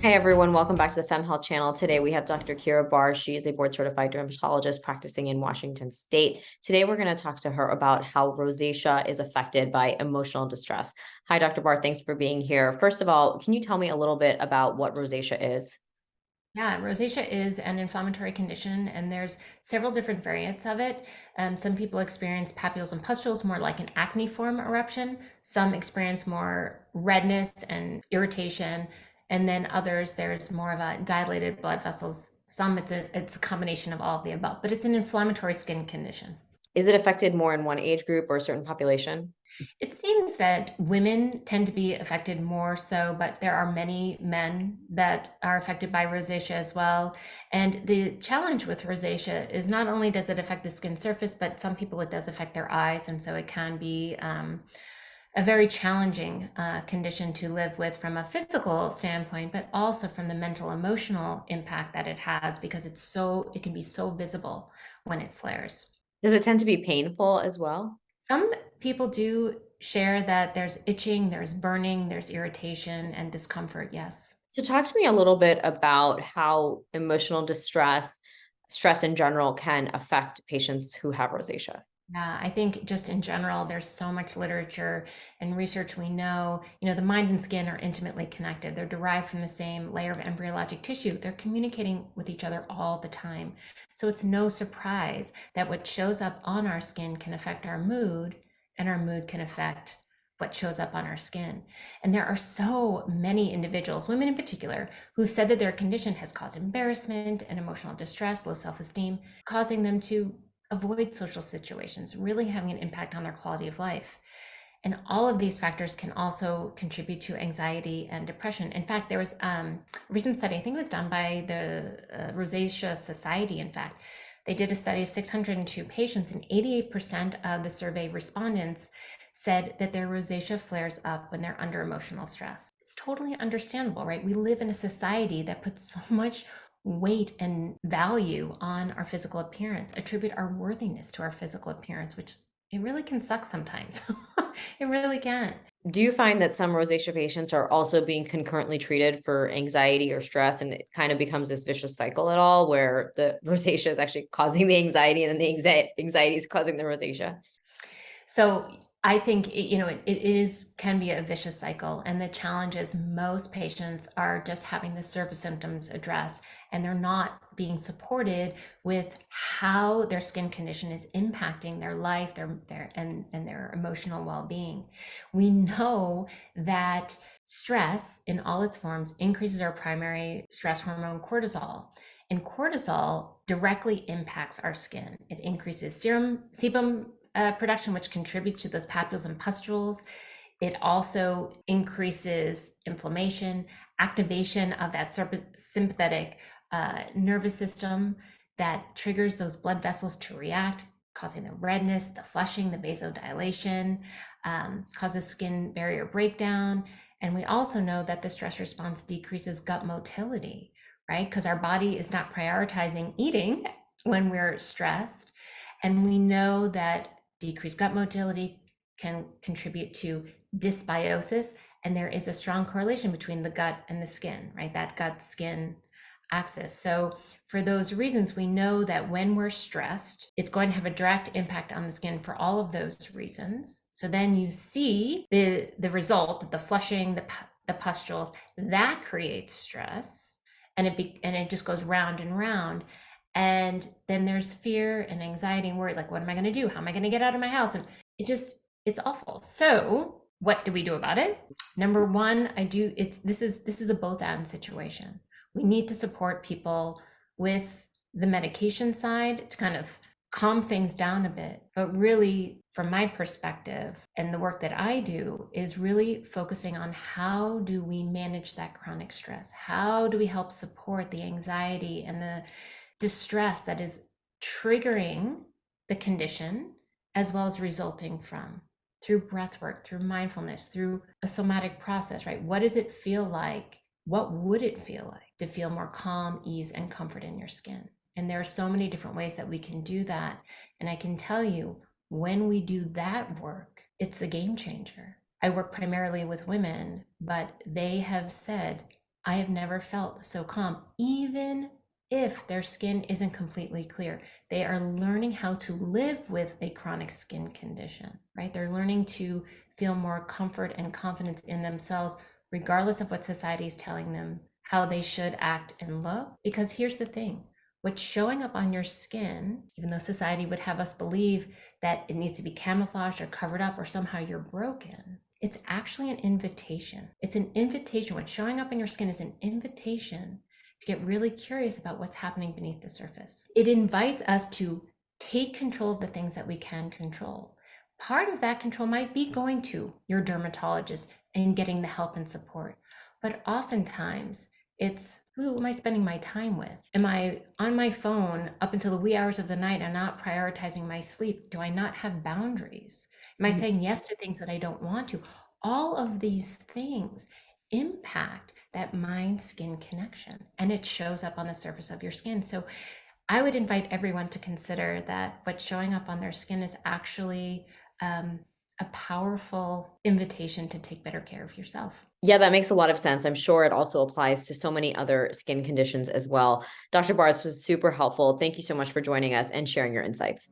Hey everyone, welcome back to the FemHealth channel. Today we have Dr. Kira Barr. She is a board certified dermatologist practicing in Washington State. Today we're going to talk to her about how rosacea is affected by emotional distress. Hi, Dr. Barr. Thanks for being here. First of all, can you tell me a little bit about what rosacea is? Yeah, rosacea is an inflammatory condition, and there's several different variants of it. Some people experience papules and pustules more like an acneiform eruption. Some experience more redness and irritation, and then others there's more of a dilated blood vessels. Some it's a combination of all of the above, but it's an inflammatory skin condition. Is it affected more in one age group or a certain population? It seems that women tend to be affected more so, but there are many men that are affected by rosacea as well. And the challenge with rosacea is not only does it affect the skin surface, but some people it does affect their eyes. And so it can be a very challenging condition to live with from a physical standpoint, but also from the mental emotional impact that it has because it can be so visible when it flares. Does it tend to be painful as well? Some people do share that there's itching, there's burning, there's irritation and discomfort. Yes. So talk to me a little bit about how emotional distress, stress in general can affect patients who have rosacea. Yeah, I think just in general, there's so much literature and research we know. The mind and skin are intimately connected. They're derived from the same layer of embryologic tissue. They're communicating with each other all the time. So it's no surprise that what shows up on our skin can affect our mood, and our mood can affect what shows up on our skin. And there are so many individuals, women in particular, who said that their condition has caused embarrassment and emotional distress, low self-esteem, causing them to avoid social situations, really having an impact on their quality of life. And all of these factors can also contribute to anxiety and depression. In fact, there was a recent study, I think it was done by the Rosacea Society, in fact. They did a study of 602 patients, and 88% of the survey respondents said that their rosacea flares up when they're under emotional stress. It's totally understandable, right? We live in a society that puts so much weight and value on our physical appearance, attribute our worthiness to our physical appearance, which it really can suck sometimes. It really can. Do you find that some rosacea patients are also being concurrently treated for anxiety or stress, and it kind of becomes this vicious cycle at all where the rosacea is actually causing the anxiety and then the anxiety is causing the rosacea? So I think it is can be a vicious cycle, and the challenge is most patients are just having the surface symptoms addressed, and they're not being supported with how their skin condition is impacting their life, and their emotional well-being. We know that stress in all its forms increases our primary stress hormone cortisol. And cortisol directly impacts our skin. It increases sebum production, which contributes to those papules and pustules. It also increases inflammation, activation of that sympathetic nervous system that triggers those blood vessels to react, causing the redness, the flushing, the vasodilation, causes skin barrier breakdown. And we also know that the stress response decreases gut motility, right? Because our body is not prioritizing eating when we're stressed. And we know that decreased gut motility can contribute to dysbiosis. And there is a strong correlation between the gut and the skin, right? That gut skin axis. So, for those reasons, we know that when we're stressed, it's going to have a direct impact on the skin for all of those reasons. So, then you see the result, the flushing, the pustules, that creates stress. And it just goes round and round. And then there's fear and anxiety and worry, like, what am I going to do? How am I going to get out of my house? And it's awful. So what do we do about it? Number one, this is a both and situation. We need to support people with the medication side to kind of calm things down a bit. But really, from my perspective and the work that I do is really focusing on how do we manage that chronic stress? How do we help support the anxiety and the distress that is triggering the condition as well as resulting from through breath work, through mindfulness, through a somatic process, right? What does it feel like? What would it feel like to feel more calm, ease, and comfort in your skin? And there are so many different ways that we can do that. And I can tell you, when we do that work, it's a game changer. I work primarily with women, but they have said, I have never felt so calm, even if their skin isn't completely clear. They are learning how to live with a chronic skin condition, right? They're learning to feel more comfort and confidence in themselves, regardless of what society is telling them how they should act and look. Because here's the thing, what's showing up on your skin, even though society would have us believe that it needs to be camouflaged or covered up or somehow you're broken, it's actually an invitation. It's an invitation. What's showing up on your skin is an invitation to get really curious about what's happening beneath the surface. It invites us to take control of the things that we can control. Part of that control might be going to your dermatologist and getting the help and support. But oftentimes, it's who am I spending my time with? Am I on my phone up until the wee hours of the night and not prioritizing my sleep? Do I not have boundaries? Am I saying yes to things that I don't want to? All of these things impact that mind skin connection, and it shows up on the surface of your skin. So I would invite everyone to consider that what's showing up on their skin is actually a powerful invitation to take better care of yourself. Yeah, that makes a lot of sense. I'm sure it also applies to so many other skin conditions as well. Dr. Barr, this was super helpful. Thank you so much for joining us and sharing your insights.